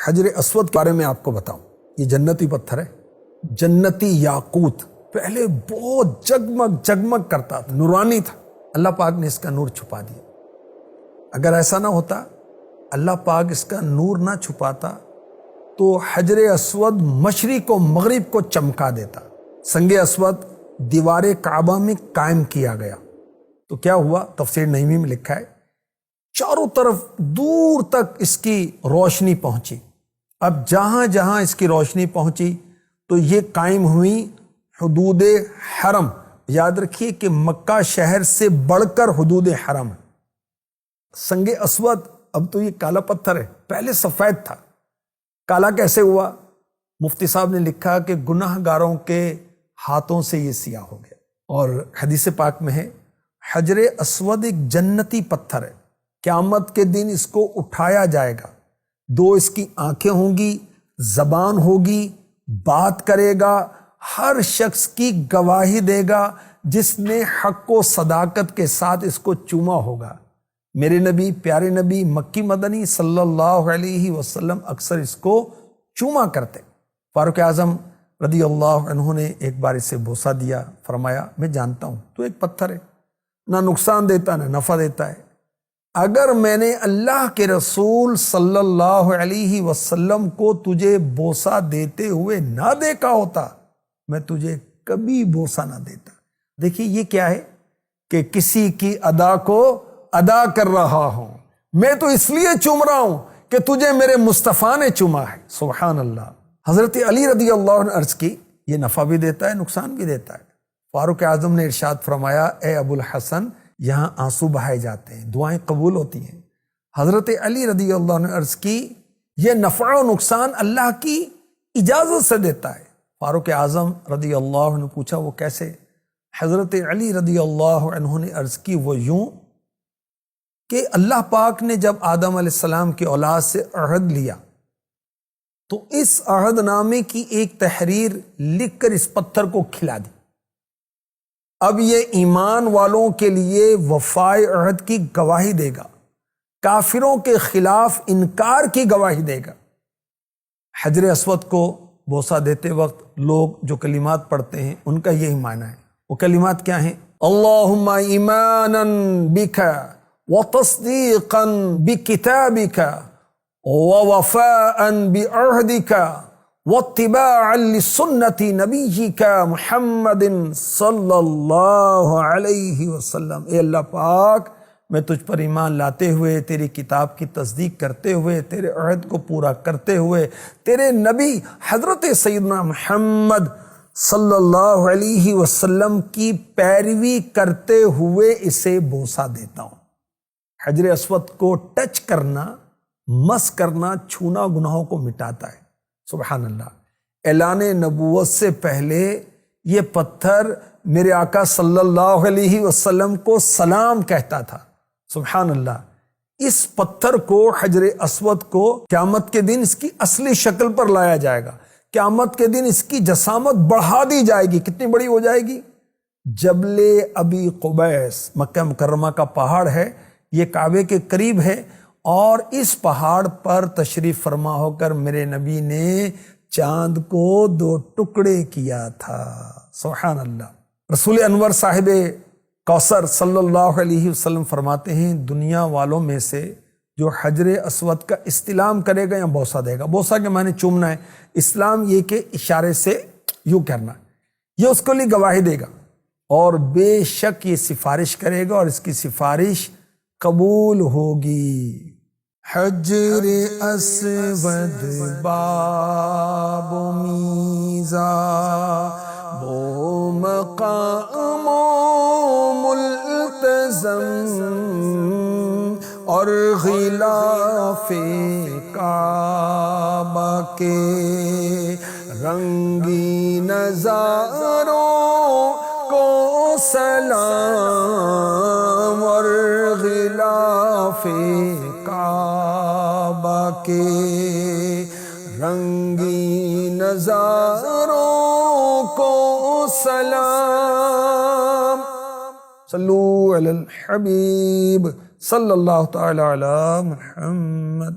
حجر اسود کے بارے میں آپ کو بتاؤں، یہ جنتی پتھر ہے، جنتی یاقوت، پہلے بہت جگمگ جگمگ کرتا تھا، نورانی تھا۔ اللہ پاک نے اس کا نور چھپا دیا۔ اگر ایسا نہ ہوتا، اللہ پاک اس کا نور نہ چھپاتا تو حجر اسود مشرق و مغرب کو چمکا دیتا۔ سنگ اسود دیوار کعبہ میں قائم کیا گیا تو کیا ہوا؟ تفسیر نعیمی میں لکھا ہے چاروں طرف دور تک اس کی روشنی پہنچی۔ اب جہاں جہاں اس کی روشنی پہنچی تو یہ قائم ہوئی حدود حرم۔ یاد رکھیے کہ مکہ شہر سے بڑھ کر حدود حرم ہے۔ سنگ اسود اب تو یہ کالا پتھر ہے، پہلے سفید تھا۔ کالا کیسے ہوا؟ مفتی صاحب نے لکھا کہ گناہ گاروں کے ہاتھوں سے یہ سیاہ ہو گیا۔ اور حدیث پاک میں ہے حجر اسود ایک جنتی پتھر ہے، قیامت کے دن اس کو اٹھایا جائے گا، دو اس کی آنکھیں ہوں گی، زبان ہوگی، بات کرے گا، ہر شخص کی گواہی دے گا جس نے حق و صداقت کے ساتھ اس کو چوما ہوگا۔ میرے نبی، پیارے نبی مکی مدنی صلی اللہ علیہ وسلم اکثر اس کو چوما کرتے۔ فاروق اعظم رضی اللہ عنہ نے ایک بار اسے بوسہ دیا، فرمایا میں جانتا ہوں تو ایک پتھر ہے، نہ نقصان دیتا نہ نفع دیتا ہے، اگر میں نے اللہ کے رسول صلی اللہ علیہ وسلم کو تجھے بوسہ دیتے ہوئے نہ دیکھا ہوتا میں تجھے کبھی بوسہ نہ دیتا۔ دیکھیے یہ کیا ہے کہ کسی کی ادا کو ادا کر رہا ہوں، میں تو اس لیے چوم رہا ہوں کہ تجھے میرے مصطفیٰ نے چوما ہے۔ سبحان اللہ۔ حضرت علی رضی اللہ عنہ عرض کی یہ نفع بھی دیتا ہے نقصان بھی دیتا ہے۔ فاروق اعظم نے ارشاد فرمایا اے ابو الحسن یہاں آنسو بہائے جاتے ہیں، دعائیں قبول ہوتی ہیں۔ حضرت علی رضی اللہ عنہ عرض کی یہ نفع و نقصان اللہ کی اجازت سے دیتا ہے۔ فاروق اعظم رضی اللہ عنہ پوچھا وہ کیسے؟ حضرت علی رضی اللہ عنہ نے عرض کی وہ یوں کہ اللہ پاک نے جب آدم علیہ السلام کی اولاد سے عہد لیا تو اس عہد نامے کی ایک تحریر لکھ کر اس پتھر کو کھلا دی۔ اب یہ ایمان والوں کے لیے وفائے عہد کی گواہی دے گا، کافروں کے خلاف انکار کی گواہی دے گا۔ حجر اسود کو بوسہ دیتے وقت لوگ جو کلمات پڑھتے ہیں ان کا یہی معنی ہے۔ وہ کلمات کیا ہیں؟ اللہم ایمانا بک وتصدیقا بکتابک ووفاء بعہدک واتباعا لسنت نبیک محمد صلی اللہ علیہ وسلم۔ اے اللہ پاک میں تجھ پر ایمان لاتے ہوئے، تیری کتاب کی تصدیق کرتے ہوئے، تیرے عہد کو پورا کرتے ہوئے، تیرے نبی حضرت سیدنا محمد صلی اللہ علیہ وسلم کی پیروی کرتے ہوئے اسے بوسہ دیتا ہوں۔ حجر اسود کو ٹچ کرنا، مس کرنا، چھونا گناہوں کو مٹاتا ہے۔ سبحان اللہ۔ اعلان نبوت سے پہلے یہ پتھر میرے آقا صلی اللہ علیہ وسلم کو سلام کہتا تھا۔ سبحان اللہ۔ اس پتھر کو، حجر اسود کو قیامت کے دن اس کی اصلی شکل پر لایا جائے گا۔ قیامت کے دن اس کی جسامت بڑھا دی جائے گی۔ کتنی بڑی ہو جائے گی؟ جبل ابی قبیس مکہ مکرمہ کا پہاڑ ہے، یہ کعبے کے قریب ہے، اور اس پہاڑ پر تشریف فرما ہو کر میرے نبی نے چاند کو دو ٹکڑے کیا تھا۔ سبحان اللہ۔ رسول انور صاحب کوثر صلی اللہ علیہ وسلم فرماتے ہیں دنیا والوں میں سے جو حجر اسود کا استلام کرے گا یا بوسہ دے گا، بوسہ کے معنی چومنا ہے، اسلام یہ کہ اشارے سے یوں کرنا ہے، یہ اس کو لیے گواہی دے گا اور بے شک یہ سفارش کرے گا اور اس کی سفارش قبول ہوگی۔ حجر اسود باب و میزا بو مقام و ملتزم اور غلاف کعبہ کے رنگی نظاروں کو سلام اور غلاف کعبہ کے رنگی نظاروں کو سلام۔ صلو علی الحبیب صلی اللہ تعالی علی محمد۔